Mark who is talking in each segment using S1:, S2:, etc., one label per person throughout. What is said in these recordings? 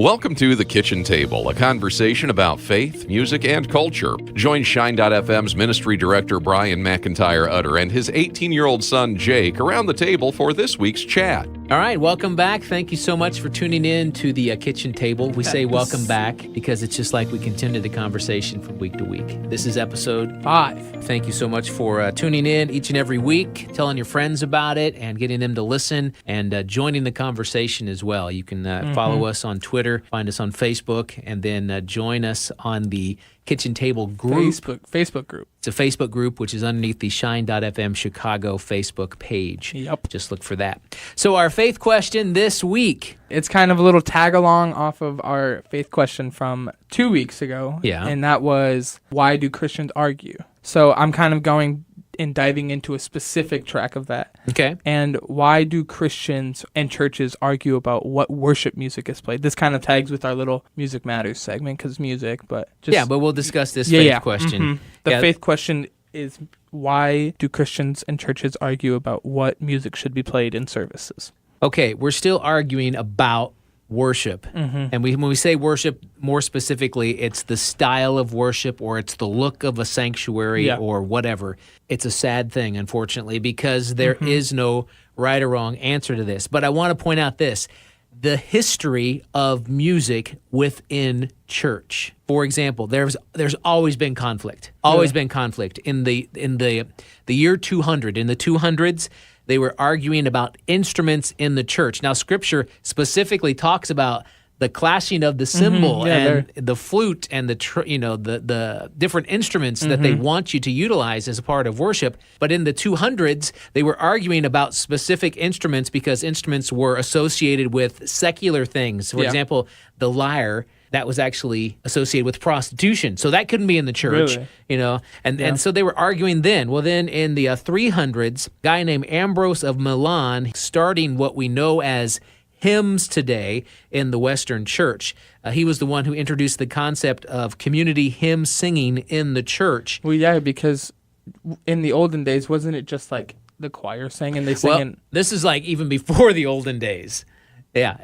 S1: Welcome to The Kitchen Table, a conversation about faith, music, and culture. Join Shine.fm's ministry director Brian McIntyre Utter and his 18-year-old son Jake around the table for this week's chat.
S2: All right, welcome back. Thank you so much for tuning in to the Kitchen Table. We say welcome back because it's just like we continue the conversation from week to week. This is episode 5. Thank you so much for tuning in each and every week, telling your friends about it and getting them to listen and joining the conversation as well. You can follow us on Twitter, find us on Facebook, and then join us on the Kitchen Table group.
S3: Facebook group.
S2: It's a Facebook group, which is underneath the Shine.fm Chicago Facebook page.
S3: Yep.
S2: Just look for that. So our faith question this week.
S3: It's kind of a little tag along off of our faith question from 2 weeks ago.
S2: Yeah.
S3: And that was, why do Christians argue? So I'm kind of going and diving into a specific track of that.
S2: Okay.
S3: And why do Christians and churches argue about what worship music is played? This kind of tags with our little Music Matters segment because music, but just...
S2: Yeah, but we'll discuss this faith question.
S3: Mm-hmm. The faith question is, why do Christians and churches argue about what music should be played in services?
S2: Okay, we're still arguing about worship. Mm-hmm. And when we say worship, more specifically, it's the style of worship or it's the look of a sanctuary or whatever. It's a sad thing, unfortunately, because there is no right or wrong answer to this. But I want to point out this. The history of music within church. For example, there's always been conflict. Always been conflict. In the year 200, in the 200s, they were arguing about instruments in the church. Now, Scripture specifically talks about the clashing of the cymbal and the flute and the different instruments that they want you to utilize as a part of worship. But in the 200s, they were arguing about specific instruments because instruments were associated with secular things. For example, the lyre. That was actually associated with prostitution. So that couldn't be in the church, And so they were arguing then. Well, then in the 300s, a guy named Ambrose of Milan, starting what we know as hymns today in the Western Church. He was the one who introduced the concept of community hymn singing in the church.
S3: Well, yeah, because in the olden days, wasn't it just like the choir sang and they sang
S2: this is like even before the olden days. Yeah,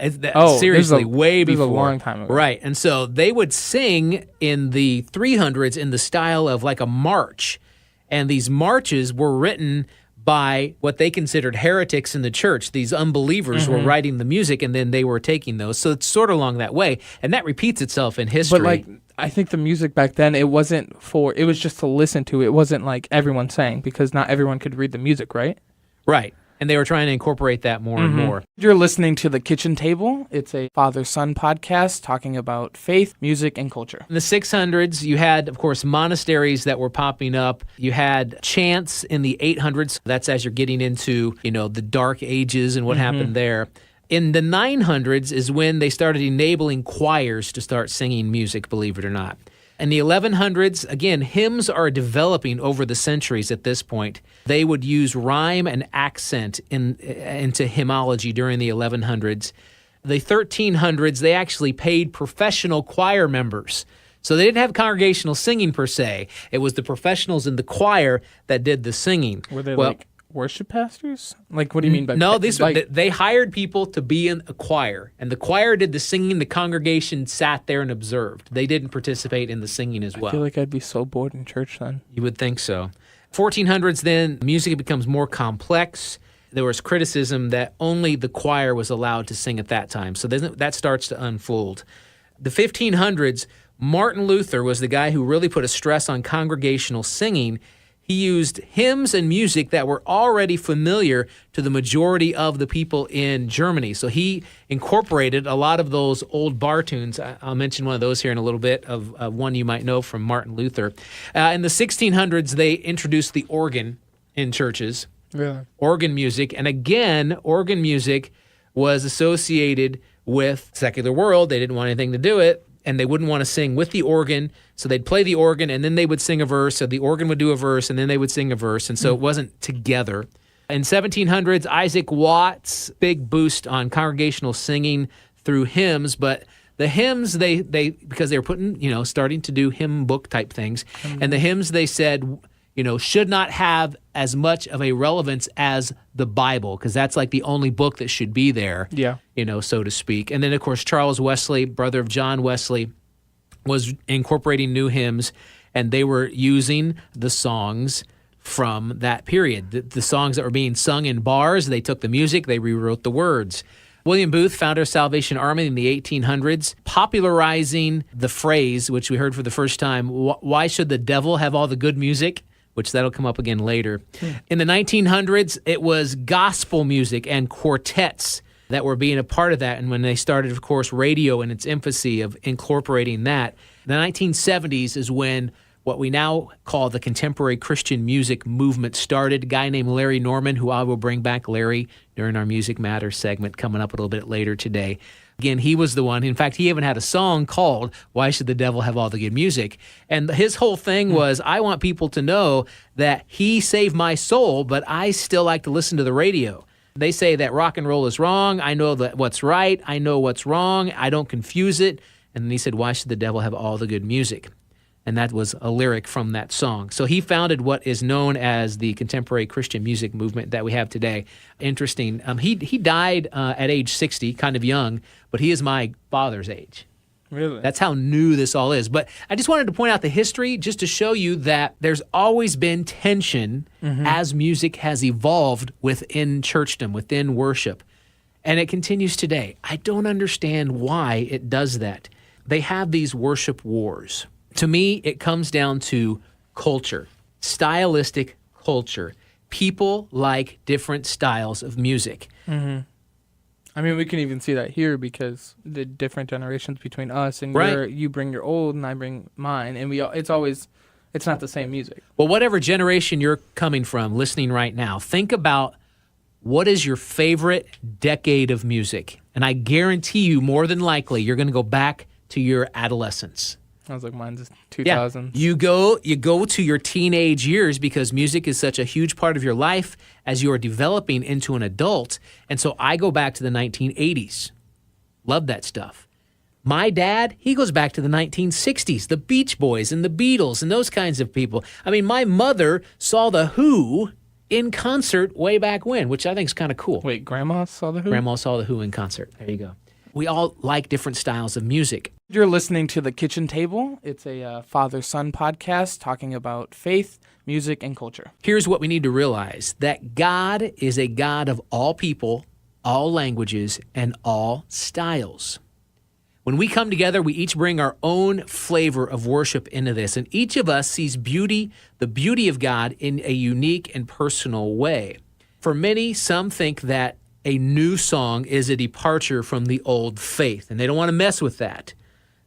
S2: seriously, way before.
S3: This was a long time ago.
S2: Right, and so they would sing in the 300s in the style of like a march, and these marches were written by what they considered heretics in the church. These unbelievers were writing the music, and then they were taking those. So it's sort of along that way, and that repeats itself in history.
S3: But I think the music back then, it was just to listen to. It wasn't like everyone sang, because not everyone could read the music, right?
S2: Right. And they were trying to incorporate that more and more.
S3: You're listening to The Kitchen Table. It's a father-son podcast talking about faith, music, and culture.
S2: In the 600s, you had, of course, monasteries that were popping up. You had chants in the 800s. That's as you're getting into, the Dark Ages and what happened there. In the 900s is when they started enabling choirs to start singing music, believe it or not. In the 1100s, again, hymns are developing over the centuries at this point. They would use rhyme and accent into hymnology during the 1100s. The 1300s, they actually paid professional choir members. So they didn't have congregational singing per se. It was the professionals in the choir that did the singing.
S3: Were they like worship pastors? Like, what do you mean by
S2: no? They hired people to be in a choir, and the choir did the singing. The congregation sat there and observed. They didn't participate in the singing as well.
S3: I feel like I'd be so bored in church then.
S2: You would think so. 1400s, then music becomes more complex. There was criticism that only the choir was allowed to sing at that time, so that starts to unfold. The 1500s, Martin Luther was the guy who really put a stress on congregational singing. He used hymns and music that were already familiar to the majority of the people in Germany. So he incorporated a lot of those old bar tunes. I'll mention one of those here in a little bit, of one you might know from Martin Luther. In the 1600s, they introduced the organ in churches, organ music. And again, organ music was associated with secular world. They didn't want anything to do it. And they wouldn't want to sing with the organ, so they'd play the organ, and then they would sing a verse, so the organ would do a verse, and then they would sing a verse, and so it wasn't together. In 1700s, Isaac Watts, big boost on congregational singing through hymns, but the hymns, because they were starting to do hymn book type things, and the hymns, they said, should not have as much of a relevance as the Bible, because that's like the only book that should be there, so to speak. And then, of course, Charles Wesley, brother of John Wesley, was incorporating new hymns, and they were using the songs from that period. The songs that were being sung in bars, they took the music, they rewrote the words. William Booth, founder of Salvation Army in the 1800s, popularizing the phrase, which we heard for the first time, why should the devil have all the good music? Which that'll come up again later. In the 1900s, it was gospel music and quartets that were being a part of that. And when they started, of course, radio in its infancy of incorporating that, the 1970s is when what we now call the contemporary Christian music movement started. A guy named Larry Norman, who I will bring back Larry during our Music Matters segment coming up a little bit later today. Again, he was the one. In fact, he even had a song called Why Should the Devil Have All the Good Music? And his whole thing was, I want people to know that he saved my soul, but I still like to listen to the radio. They say that rock and roll is wrong. I know that what's right. I know what's wrong. I don't confuse it. And then he said, why should the devil have all the good music? And that was a lyric from that song. So he founded what is known as the contemporary Christian music movement that we have today. Interesting. He died at age 60, kind of young, but he is my father's age.
S3: Really?
S2: That's how new this all is. But I just wanted to point out the history just to show you that there's always been tension as music has evolved within churchdom, within worship. And it continues today. I don't understand why it does that. They have these worship wars. To me, it comes down to culture, stylistic culture. People like different styles of music.
S3: I mean, we can even see that here because the different generations between us and you bring your old and I bring mine, and it's not the same music.
S2: Well, whatever generation you're coming from, listening right now, think about what is your favorite decade of music, and I guarantee you, more than likely, you're going to go back to your adolescence.
S3: I was like, mine's 2000s.
S2: Yeah. You go to your teenage years because music is such a huge part of your life as you are developing into an adult. And so I go back to the 1980s. Love that stuff. My dad, he goes back to the 1960s, the Beach Boys and the Beatles and those kinds of people. I mean, my mother saw The Who in concert way back when, which I think is kind of cool.
S3: Wait, Grandma saw The Who?
S2: Grandma saw The Who in concert. There you go. We all like different styles of music.
S3: You're listening to The Kitchen Table. It's a father-son podcast talking about faith, music, and culture.
S2: Here's what we need to realize, that God is a God of all people, all languages, and all styles. When we come together, we each bring our own flavor of worship into this, and each of us sees beauty, the beauty of God, in a unique and personal way. For many, some think that a new song is a departure from the old faith, and they don't want to mess with that.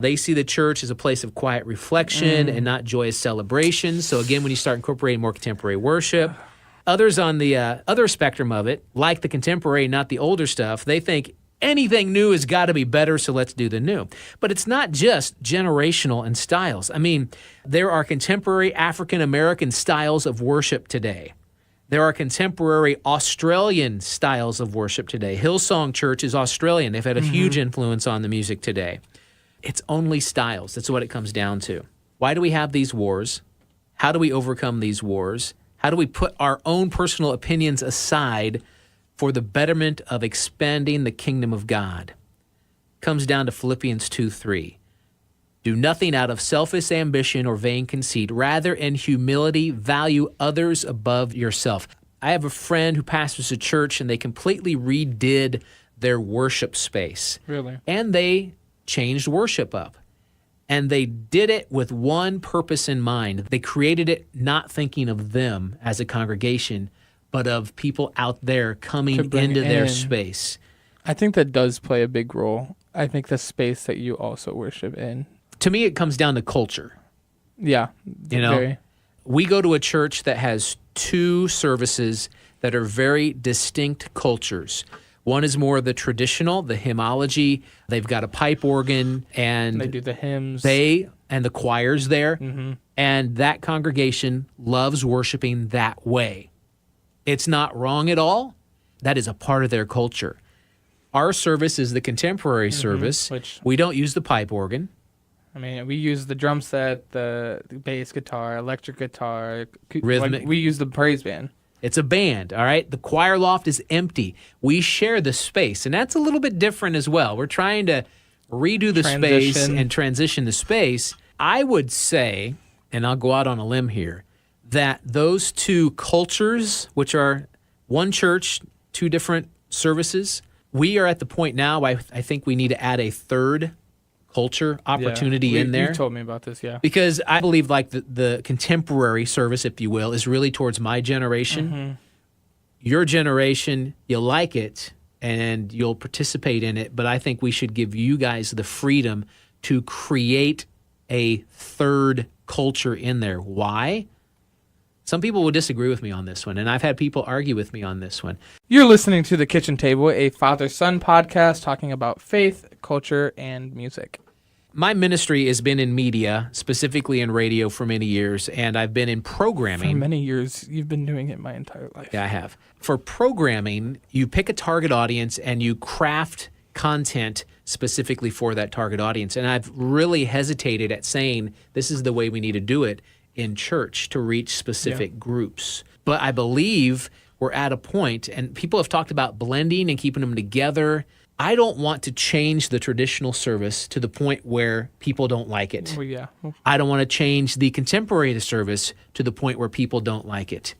S2: They see the church as a place of quiet reflection and not joyous celebration. So again, when you start incorporating more contemporary worship, others on the other spectrum of it, like the contemporary, not the older stuff, they think anything new has got to be better, so let's do the new. But it's not just generational and styles. I mean, there are contemporary African-American styles of worship today. There are contemporary Australian styles of worship today. Hillsong Church is Australian. They've had a huge influence on the music today. It's only styles. That's what it comes down to. Why do we have these wars? How do we overcome these wars? How do we put our own personal opinions aside for the betterment of expanding the kingdom of God? It comes down to Philippians 2:3. Do nothing out of selfish ambition or vain conceit. Rather, in humility, value others above yourself. I have a friend who pastors a church, and they completely redid their worship space.
S3: Really?
S2: And they changed worship up. And they did it with one purpose in mind. They created it not thinking of them as a congregation, but of people out there coming into their space.
S3: I think that does play a big role. I think the space that you also worship in.
S2: To me, it comes down to culture.
S3: Yeah.
S2: We go to a church that has two services that are very distinct cultures. One is more the traditional, the hymnology. They've got a pipe organ, and
S3: they do the hymns.
S2: And the choir's there. And that congregation loves worshiping that way. It's not wrong at all. That is a part of their culture. Our service is the contemporary service.
S3: Which
S2: we don't use the pipe organ.
S3: I mean, we use the drum set, the bass guitar, electric guitar,
S2: Rhythmic.
S3: We use the praise band.
S2: It's a band, all right? The choir loft is empty. We share the space, and that's a little bit different as well. We're trying to redo the space and transition the space. I would say, and I'll go out on a limb here, that those two cultures, which are one church, two different services, we are at the point now, I think we need to add a third culture opportunity in there.
S3: You told me about this, yeah.
S2: Because I believe like the contemporary service, if you will, is really towards my generation. Mm-hmm. Your generation, you'll like it and you'll participate in it, but I think we should give you guys the freedom to create a third culture in there. Why? Some people will disagree with me on this one, and I've had people argue with me on this one.
S3: You're listening to The Kitchen Table, a father-son podcast talking about faith, culture, and music.
S2: My ministry has been in media, specifically in radio for many years, and I've been in programming.
S3: For many years. You've been doing it my entire life.
S2: Yeah, I have. For programming, you pick a target audience and you craft content specifically for that target audience. And I've really hesitated at saying this is the way we need to do it in church to reach specific groups. But I believe we're at a point, and people have talked about blending and keeping them together. I don't want to change the traditional service to the point where people don't like it.
S3: Well, yeah.
S2: I don't want to change the contemporary service to the point where people don't like it.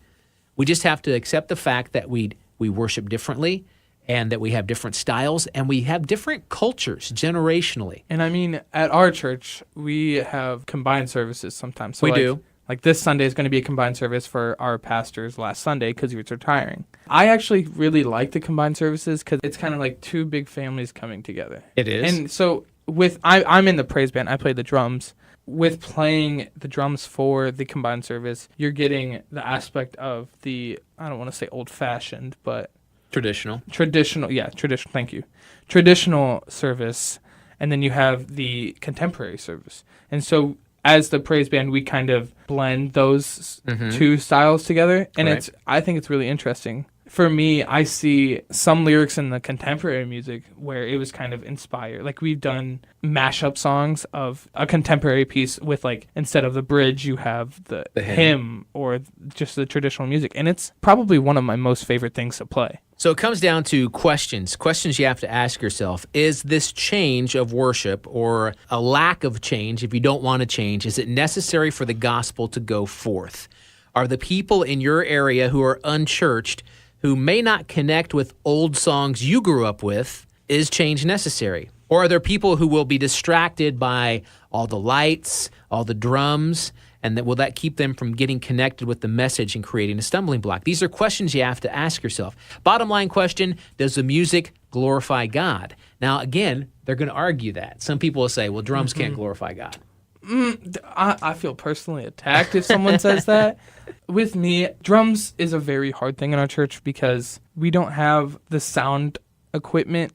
S2: We just have to accept the fact that we worship differently and that we have different styles and we have different cultures generationally.
S3: And I mean, at our church, we have combined services sometimes. So
S2: we do.
S3: Like this Sunday is going to be a combined service for our pastor's last Sunday because he was retiring. I actually really like the combined services because it's kind of like two big families coming together.
S2: It is.
S3: And so I'm in the praise band. I play the drums. With playing the drums for the combined service, you're getting the aspect of the, I don't want to say old-fashioned, but
S2: Traditional,
S3: thank you. Traditional service, and then you have the contemporary service. And so as the praise band, we kind of blend those two styles together, and I think it's really interesting. For me, I see some lyrics in the contemporary music where it was kind of inspired. Like we've done mashup songs of a contemporary piece with like, instead of the bridge, you have the hymn or just the traditional music. And it's probably one of my most favorite things to play.
S2: So it comes down to questions you have to ask yourself. Is this change of worship or a lack of change, if you don't want to change, is it necessary for the gospel to go forth? Are the people in your area who are unchurched, who may not connect with old songs you grew up with, is change necessary? Or are there people who will be distracted by all the lights, all the drums, and will that keep them from getting connected with the message and creating a stumbling block? These are questions you have to ask yourself. Bottom line question, does the music glorify God? Now, again, they're going to argue that. Some people will say, well, drums can't glorify God.
S3: I feel personally attacked if someone says that. With me, drums is a very hard thing in our church because we don't have the sound equipment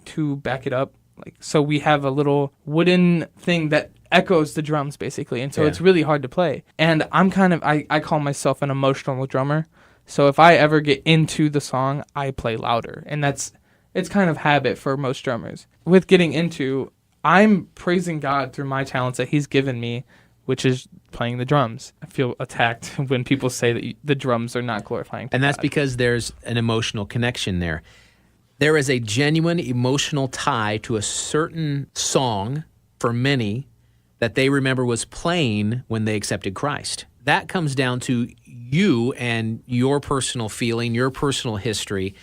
S3: to back it up. So we have a little wooden thing that echoes the drums, basically. And so it's really hard to play. And I'm I call myself an emotional drummer. So if I ever get into the song, I play louder. And it's kind of habit for most drummers. With getting into, I'm praising God through my talents that he's given me, which is playing the drums. I feel attacked when people say that the drums are not glorifying to
S2: And that's
S3: God.
S2: because there's an emotional connection there. There is a genuine emotional tie to a certain song for many that they remember was playing when they accepted Christ. That comes down to you and your personal feeling, your personal history.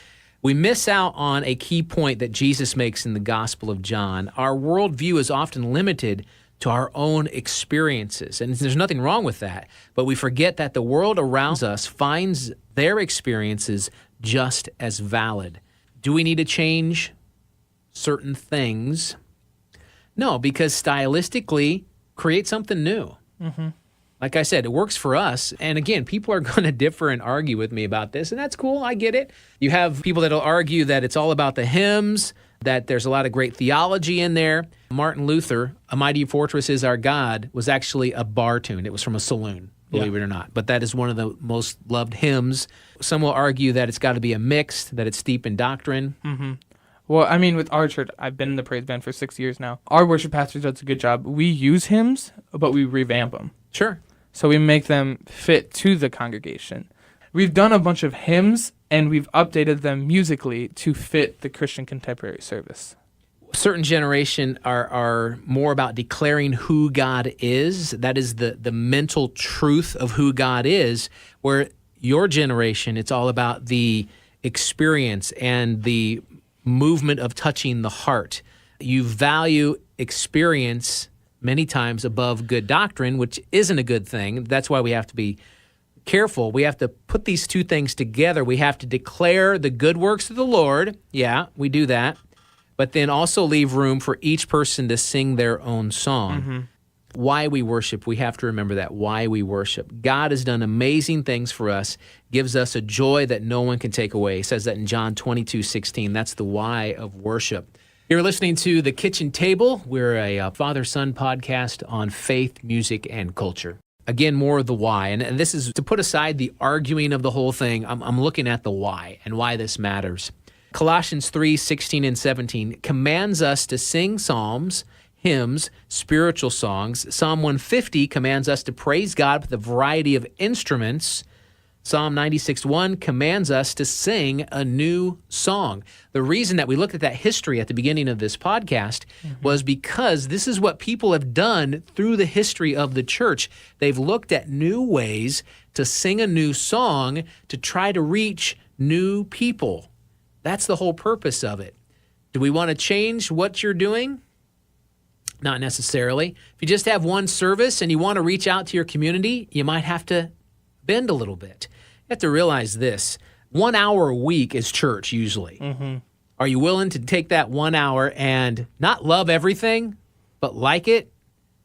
S2: We miss out on a key point that Jesus makes in the Gospel of John. Our worldview is often limited to our own experiences, and there's nothing wrong with that. But we forget that the world around us finds their experiences just as valid. Do we need to change certain things? No, because stylistically, create something new. Mm-hmm. Like I said, it works for us. And again, people are going to differ and argue with me about this, and that's cool. I get it. You have people that'll argue that it's all about the hymns, that there's a lot of great theology in there. Martin Luther, A Mighty Fortress Is Our God, was actually a bar tune. It was from a saloon, believe it or not. But that is one of the most loved hymns. Some will argue that it's got to be a mix, that it's steep in doctrine.
S3: Mm-hmm. Well, I mean, with our church, I've been in the praise band for 6 years now. Our worship pastor does a good job. We use hymns, but we revamp them.
S2: Sure.
S3: So we make them fit to the congregation. We've done a bunch of hymns, and we've updated them musically to fit the Christian contemporary service.
S2: Certain generation are more about declaring who God is. That is the mental truth of who God is, where your generation, it's all about the experience and the movement of touching the heart. You value experience many times above good doctrine, which isn't a good thing. That's why we have to be careful. We have to put these two things together. We have to declare the good works of the Lord. Yeah, we do that. But then also leave room for each person to sing their own song. Mm-hmm. Why we worship, we have to remember that, why we worship. God has done amazing things for us, gives us a joy that no one can take away. He says that in John 22:16. That's the why of worship. You're listening to The Kitchen Table. We're a father-son podcast on faith, music, and culture. Again, more of the why. And this is to put aside the arguing of the whole thing. I'm looking at the why and why this matters. Colossians 3:16 and 17 commands us to sing psalms, hymns, spiritual songs. Psalm 150 commands us to praise God with a variety of instruments. Psalm 96:1 commands us to sing a new song. The reason that we looked at that history at the beginning of this podcast was because this is what people have done through the history of the church. They've looked at new ways to sing a new song to try to reach new people. That's the whole purpose of it. Do we want to change what you're doing? Not necessarily. If you just have one service and you want to reach out to your community, you might have to bend a little bit. You have to realize this. 1 hour a week is church usually. Mm-hmm. Are you willing to take that 1 hour and not love everything, but like it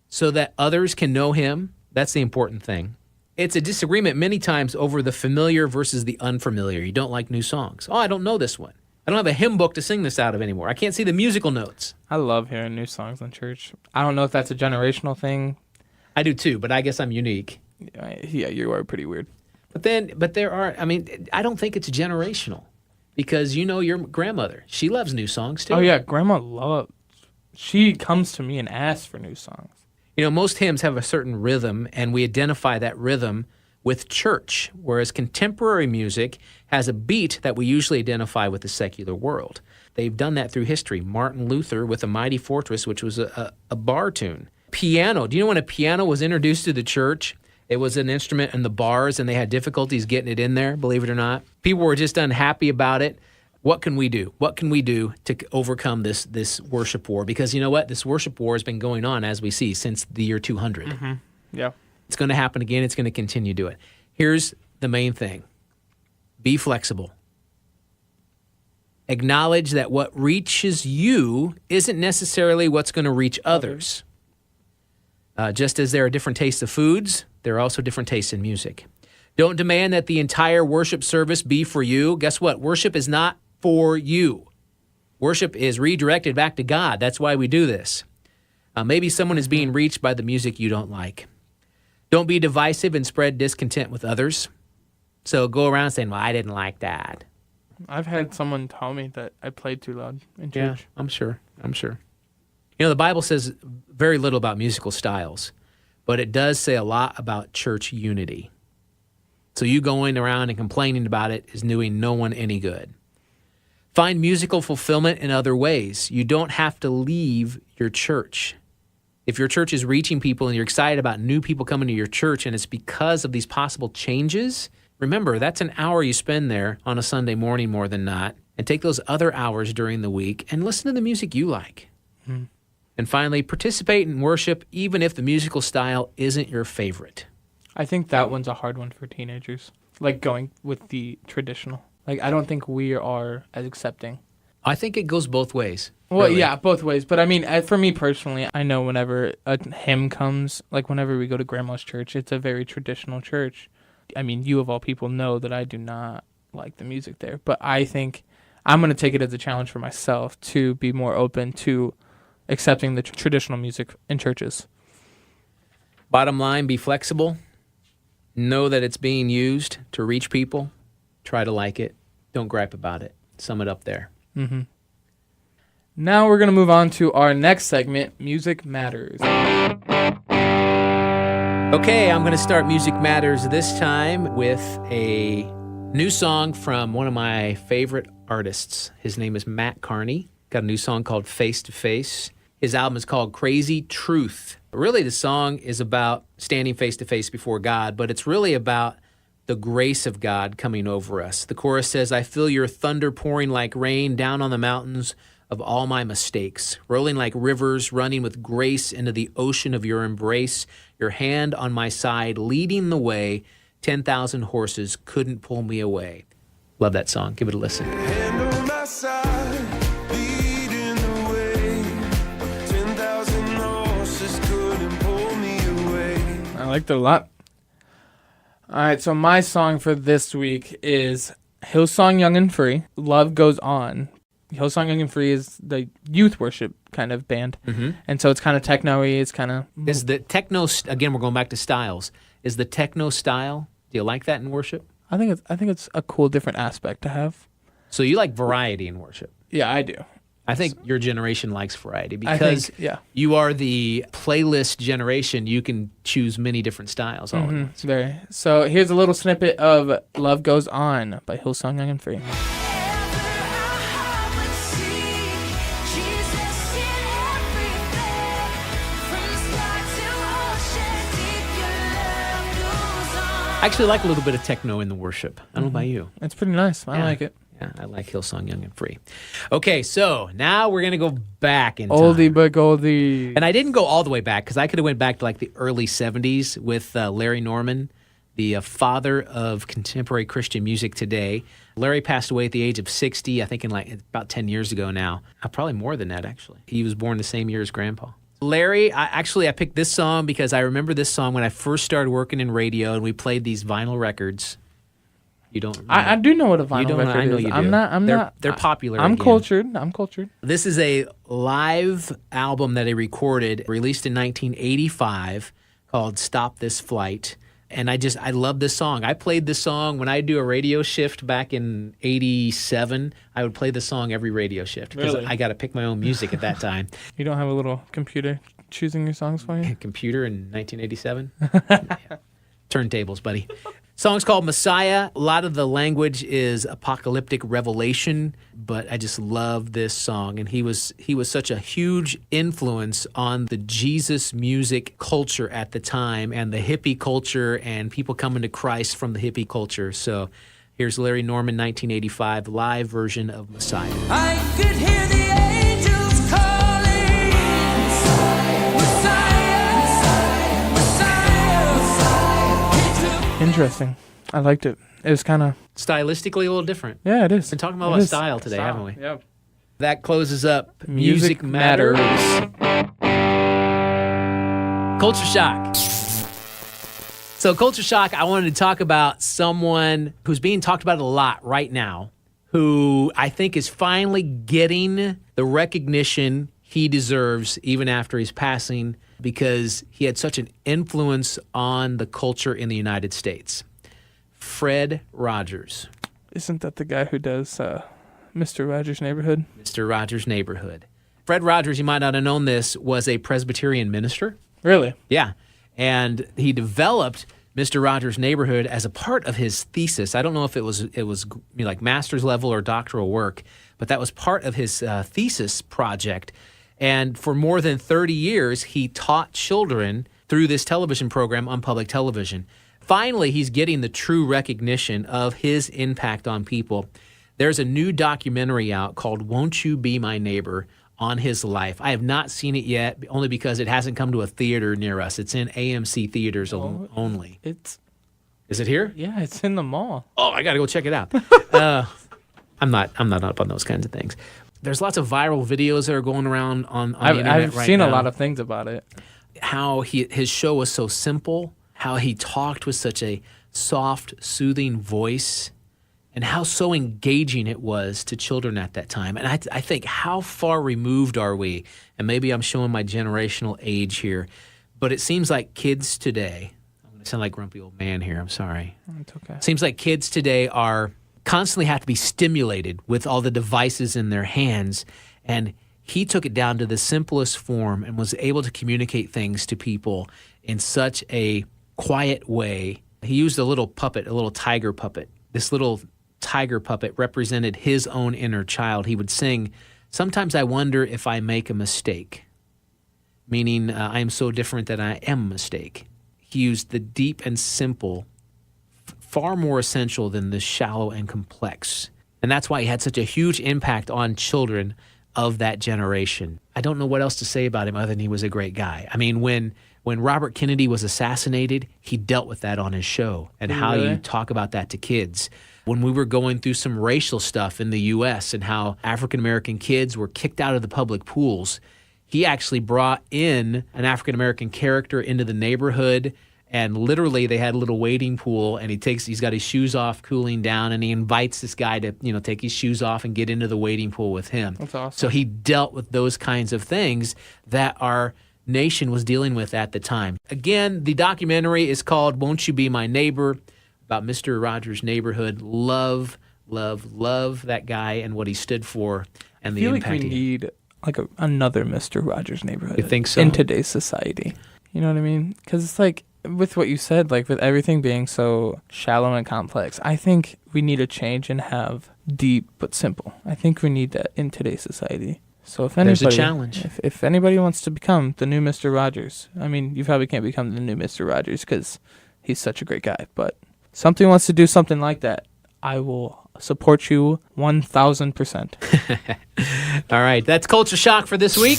S2: so that others can know him? That's the important thing. It's a disagreement many times over the familiar versus the unfamiliar. You don't like new songs. Oh, I don't know this one. I don't have a hymn book to sing this out of anymore. I can't see the musical notes.
S3: I love hearing new songs in church. I don't know if that's a generational thing.
S2: I do too, but I guess I'm unique.
S3: Yeah, you are pretty weird.
S2: But there are, I don't think it's generational because you know your grandmother. She loves new songs too.
S3: Oh yeah, Grandma loves. She comes to me and asks for new songs.
S2: You know, most hymns have a certain rhythm, and we identify that rhythm with church, whereas contemporary music has a beat that we usually identify with the secular world. They've done that through history. Martin Luther with A Mighty Fortress, which was a bar tune. Piano. Do you know when a piano was introduced to the church? It was an instrument in the bars, and they had difficulties getting it in there, believe it or not. People were just unhappy about it. What can we do? What can we do to overcome this worship war? Because you know what? This worship war has been going on, as we see, since the year 200.
S3: Mm-hmm. Yeah.
S2: It's going to happen again. It's going to continue to do it. Here's the main thing. Be flexible. Acknowledge that what reaches you isn't necessarily what's going to reach others. Just as there are different tastes of foods, there are also different tastes in music. Don't demand that the entire worship service be for you. Guess what? Worship is not for you. Worship is redirected back to God. That's why we do this. Maybe someone is being reached by the music you don't like. Don't be divisive and spread discontent with others. So go around saying, well, I didn't like that.
S3: I've had someone tell me that I played too loud in church.
S2: Yeah, I'm sure. You know, the Bible says very little about musical styles, but it does say a lot about church unity. So you going around and complaining about it is doing no one any good. Find musical fulfillment in other ways. You don't have to leave your church. If your church is reaching people and you're excited about new people coming to your church and it's because of these possible changes, remember, that's an hour you spend there on a Sunday morning more than not, and take those other hours during the week and listen to the music you like. Mm. And finally, participate in worship even if the musical style isn't your favorite.
S3: I think that one's a hard one for teenagers, like going with the traditional. Like, I don't think we are as accepting.
S2: I think it goes both ways.
S3: Well,
S2: really.
S3: Yeah, both ways. But I mean, for me personally, I know whenever a hymn comes, like whenever we go to Grandma's church, it's a very traditional church. I mean, you of all people know that I do not like the music there. But I think I'm going to take it as a challenge for myself to be more open to accepting the traditional music in churches.
S2: Bottom line, be flexible. Know that it's being used to reach people. Try to like it. Don't gripe about it. Sum it up there.
S3: Mm-hmm. Now we're going to move on to our next segment, Music Matters.
S2: Okay, I'm going to start Music Matters this time with a new song from one of my favorite artists. His name is Mat Kearny. Got a new song called Face to Face. His album is called Crazy Truth. Really, the song is about standing face to face before God, but it's really about the grace of God coming over us. The chorus says, I feel your thunder pouring like rain down on the mountains of all my mistakes, rolling like rivers, running with grace into the ocean of your embrace, your hand on my side, leading the way, 10,000 horses couldn't pull me away. Love that song. Give it a listen.
S4: Hand on my side, leading the way, 10,000 horses couldn't pull me away.
S3: I liked it a lot. All right, so my song for this week is Hillsong Young and Free, Love Goes On. Hillsong Young and Free is the youth worship kind of band. Mm-hmm. And so it's kind of techno-y. It's kind of...
S2: Is the techno... Again, we're going back to styles. Is the techno style, do you like that in worship?
S3: I think it's a cool, different aspect to have.
S2: So you like variety in worship?
S3: Yeah, I do.
S2: I think your generation likes variety because
S3: yeah.
S2: You are the playlist generation. You can choose many different styles all at once.
S3: Very. So here's a little snippet of Love Goes On by Hillsong Young and Free.
S2: I actually like a little bit of techno in the worship. I don't know about you.
S3: It's pretty nice. I like it.
S2: Yeah, I like Hillsong Young and Free. Okay, so now we're going to go back in time.
S3: Oldie but goldie.
S2: And I didn't go all the way back because I could have went back to like the early 70s with Larry Norman, the father of contemporary Christian music today. Larry passed away at the age of 60, I think in like about 10 years ago now. Probably more than that, actually. He was born the same year as Grandpa. Larry, I picked this song because I remember this song when I first started working in radio and we played these vinyl records. You don't.
S3: I do know what a vinyl record is.
S2: I know you do. They're popular.
S3: I'm
S2: again.
S3: cultured.
S2: This is a live album that he recorded, released in 1985, called "Stop This Flight." And I love this song. I played this song when I do a radio shift back in '87. I would play this song every radio shift because I got to pick my own music at that time.
S3: You don't have a little computer choosing your songs for you?
S2: Computer in 1987? Yeah. Turntables, buddy. Song's called Messiah. A lot of the language is apocalyptic revelation, but I just love this song. And he was such a huge influence on the Jesus music culture at the time and the hippie culture and people coming to Christ from the hippie culture. So here's Larry Norman, 1985, live version of Messiah.
S4: I could hear the angels calling. Messiah, Messiah.
S3: Interesting. I liked it. It was kind of...
S2: Stylistically a little different.
S3: Yeah, it is.
S2: Been talking about style today, haven't we?
S3: Yep.
S2: That closes up Music Matters. Culture Shock. So Culture Shock, I wanted to talk about someone who's being talked about a lot right now, who I think is finally getting the recognition he deserves even after his passing because he had such an influence on the culture in the United States. Fred Rogers.
S3: Isn't that the guy who does Mr. Rogers' Neighborhood?
S2: Mr. Rogers' Neighborhood. Fred Rogers, you might not have known this, was a Presbyterian minister.
S3: Really?
S2: Yeah. And he developed Mr. Rogers' Neighborhood as a part of his thesis. I don't know if it was like master's level or doctoral work, but that was part of his thesis project. And for more than 30 years, he taught children through this television program on public television. Finally, he's getting the true recognition of his impact on people. There's a new documentary out called Won't You Be My Neighbor on his life. I have not seen it yet, only because it hasn't come to a theater near us. It's in AMC theaters only. Is it here?
S3: Yeah, it's in the mall.
S2: Oh, I got to go check it out. I'm not up on those kinds of things. There's lots of viral videos that are going around on the internet right now.
S3: I've seen a lot of things about it.
S2: How his show was so simple, how he talked with such a soft, soothing voice, and how so engaging it was to children at that time. And I think, how far removed are we? And maybe I'm showing my generational age here, but it seems like kids today, I'm going to sound like grumpy old man here, I'm sorry.
S3: It's okay.
S2: It seems like kids today constantly have to be stimulated with all the devices in their hands, and he took it down to the simplest form and was able to communicate things to people in such a quiet way. He used a little puppet, a little tiger puppet. This little tiger puppet represented his own inner child. He would sing, "Sometimes I wonder if I make a mistake," meaning I am so different that I am a mistake. He used the deep and simple, far more essential than the shallow and complex. And that's why he had such a huge impact on children of that generation. I don't know what else to say about him other than he was a great guy. I mean, when Robert Kennedy was assassinated, he dealt with that on his show and how you talk about that to kids. When we were going through some racial stuff in the U.S. and how African-American kids were kicked out of the public pools, he actually brought in an African-American character into the neighborhood, and literally they had a little wading pool, and he's got his shoes off cooling down, and he invites this guy to, take his shoes off and get into the wading pool with him.
S3: That's awesome.
S2: So he dealt with those kinds of things that our nation was dealing with at the time. Again, the documentary is called Won't You Be My Neighbor, about Mr. Rogers' neighborhood. Love that guy and what he stood for and the impact.
S3: I feel like we need another Mr. Rogers' neighborhood.
S2: You think so?
S3: In today's society. You know what I mean? Because it's like, with what you said, with everything being so shallow and complex, I think we need a change and have deep but simple. I think we need that in today's society. So if anybody,
S2: there's a challenge.
S3: If anybody wants to become the new Mr. Rogers, I mean, you probably can't become the new Mr. Rogers because he's such a great guy, but something wants to do something like that, I will support you 1,000%.
S2: All right, that's Culture Shock for this week.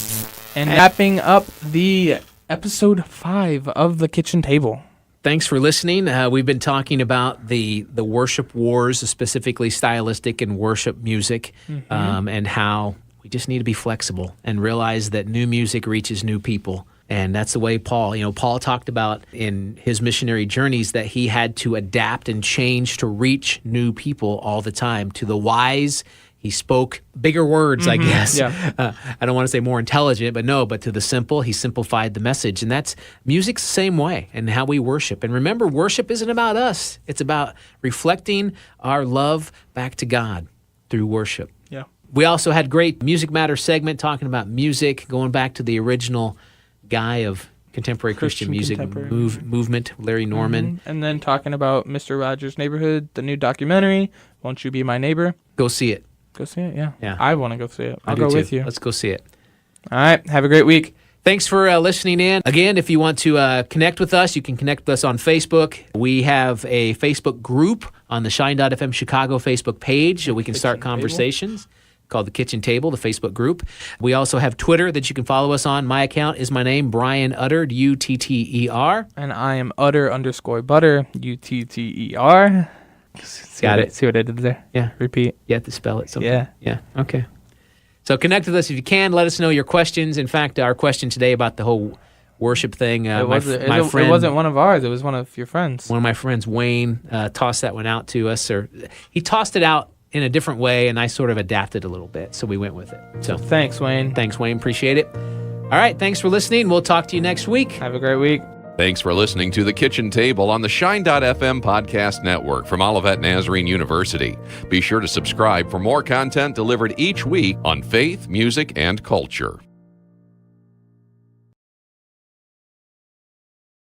S3: And wrapping up the episode 5 of The Kitchen Table.
S2: Thanks for listening. We've been talking about the worship wars, specifically stylistic and worship music, and how we just need to be flexible and realize that new music reaches new people. And that's the way Paul talked about in his missionary journeys that he had to adapt and change to reach new people all the time. To the wise, he spoke bigger words, I guess.
S3: Yeah.
S2: I don't want to say more intelligent, but to the simple, he simplified the message. And that's music's the same way, and how we worship. And remember, worship isn't about us. It's about reflecting our love back to God through worship.
S3: Yeah.
S2: We also had great Music Matters segment talking about music, going back to the original guy of contemporary Christian music movement, Larry Norman.
S3: And then talking about Mr. Rogers' Neighborhood, the new documentary, Won't You Be My Neighbor?
S2: Go see it.
S3: Go see it, yeah.
S2: Yeah.
S3: I want to go see it. I'll
S2: do
S3: go
S2: too.
S3: with you.
S2: Let's go see it.
S3: All right. Have a great week.
S2: Thanks for listening in. Again, if you want to connect with us, you can connect with us on Facebook. We have a Facebook group on the Shine.fm Chicago Facebook page. We can start conversations. Called The Kitchen Table, the Facebook group. We also have Twitter that you can follow us on. My account is my name, Brian Utter, Utter.
S3: And I am Utter_Butter, Utter.
S2: Got it.
S3: See what I did there?
S2: Yeah.
S3: Repeat.
S2: You have to spell it something.
S3: Yeah.
S2: Yeah. Okay. So connect with us if you can. Let us know your questions. In fact, our question today about the whole worship thing.
S3: It wasn't one of ours. It was one of your friends.
S2: One of my friends, Wayne, tossed that one out to us. Or he tossed it out in a different way, and I sort of adapted a little bit, so we went with it. So
S3: thanks, Wayne.
S2: Thanks, Wayne. Appreciate it. All right, thanks for listening. We'll talk to you next week.
S3: Have a great week.
S1: Thanks for listening to The Kitchen Table on the Shine.fm podcast network from Olivet Nazarene University. Be sure to subscribe for more content delivered each week on faith, music, and culture.